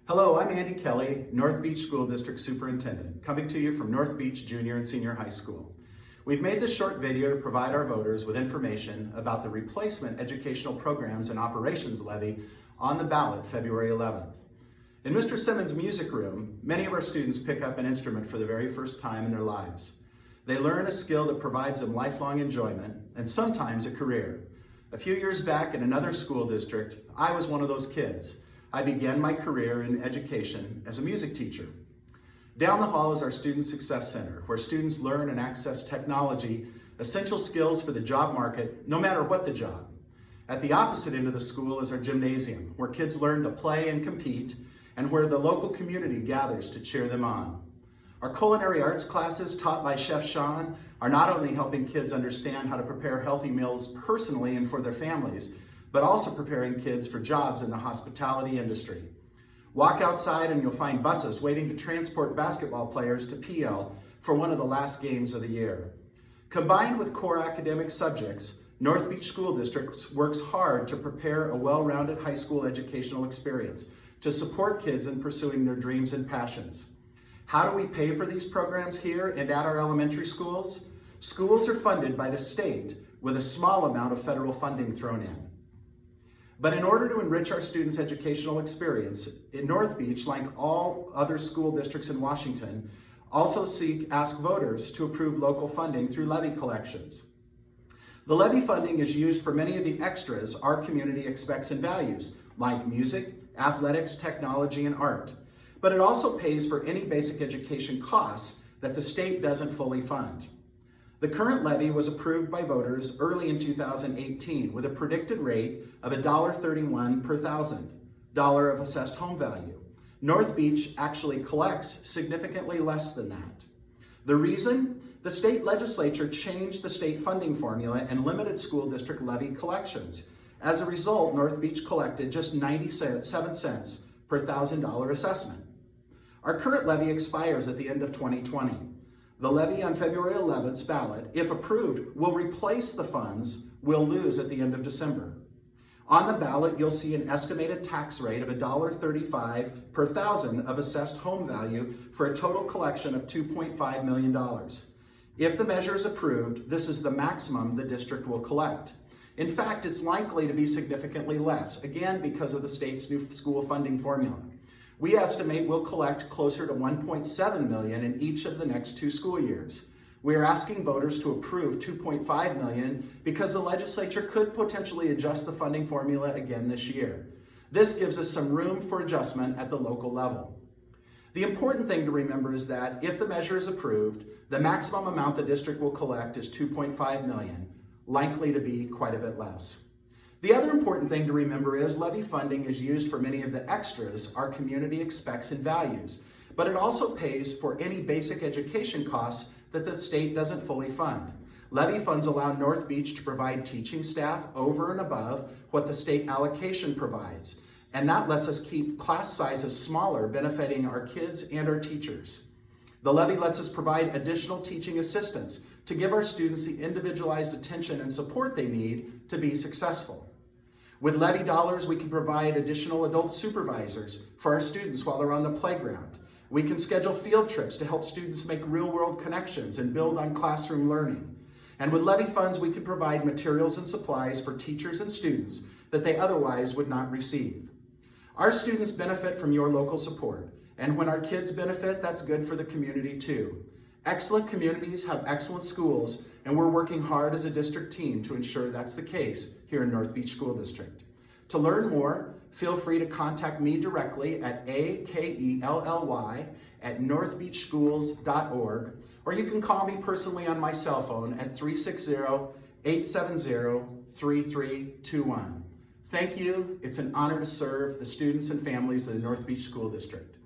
Hello, I'm Andy Kelly, North Beach School District Superintendent, coming to you from North Beach Junior and Senior High School. We've made this short video to provide our voters with information about the Replacement Educational Programs and Operations Levy on the ballot February 11th. In Mr. Simmons' music room, many of our students pick up an instrument for the very first time in their lives. They learn a skill that provides them lifelong enjoyment and sometimes a career. A few years back in another school district, I was one of those kids. I began my career in education as a music teacher. Down the hall is our Student Success Center, where students learn and access technology, essential skills for the job market, no matter what the job. At the opposite end of the school is our gymnasium, where kids learn to play and compete, and where the local community gathers to cheer them on. Our culinary arts classes taught by Chef Sean are not only helping kids understand how to prepare healthy meals personally and for their families, but also preparing kids for jobs in the hospitality industry. Walk outside and you'll find buses waiting to transport basketball players to PL for one of the last games of the year. Combined with core academic subjects, North Beach School District works hard to prepare a well-rounded high school educational experience to support kids in pursuing their dreams and passions. How do we pay for these programs here and at our elementary schools? Schools are funded by the state with a small amount of federal funding thrown in. But in order to enrich our students' educational experience, in North Beach, like all other school districts in Washington, also ask voters to approve local funding through levy collections. The levy funding is used for many of the extras our community expects and values, like music, athletics, technology, and art. But it also pays for any basic education costs that the state doesn't fully fund. The current levy was approved by voters early in 2018 with a predicted rate of $1.31 per $1,000 of assessed home value. North Beach actually collects significantly less than that. The reason? The state legislature changed the state funding formula and limited school district levy collections. As a result, North Beach collected just 97 cents per $1,000 assessment. Our current levy expires at the end of 2020. The levy on February 11th's ballot, if approved, will replace the funds we'll lose at the end of December. On the ballot, you'll see an estimated tax rate of $1.35 per $1,000 of assessed home value for a total collection of $2.5 million. If the measure is approved, this is the maximum the district will collect. In fact, it's likely to be significantly less, again because of the state's new school funding formula. We estimate we'll collect closer to $1.7 million in each of the next 2 school years. We are asking voters to approve $2.5 million because the legislature could potentially adjust the funding formula again this year. This gives us some room for adjustment at the local level. The important thing to remember is that if the measure is approved, the maximum amount the district will collect is $2.5 million, likely to be quite a bit less. The other important thing to remember is levy funding is used for many of the extras our community expects and values, but it also pays for any basic education costs that the state doesn't fully fund. Levy funds allow North Beach to provide teaching staff over and above what the state allocation provides, and that lets us keep class sizes smaller, benefiting our kids and our teachers. The levy lets us provide additional teaching assistance to give our students the individualized attention and support they need to be successful. With levy dollars, we can provide additional adult supervisors for our students while they're on the playground. We can schedule field trips to help students make real-world connections and build on classroom learning. And with levy funds, we can provide materials and supplies for teachers and students that they otherwise would not receive. Our students benefit from your local support, and when our kids benefit, that's good for the community too. Excellent communities have excellent schools, and we're working hard as a district team to ensure that's the case here in North Beach School District. To learn more, feel free to contact me directly at akelly@northbeachschools.org, or you can call me personally on my cell phone at 360-870-3321. Thank you. It's an honor to serve the students and families of the North Beach School District.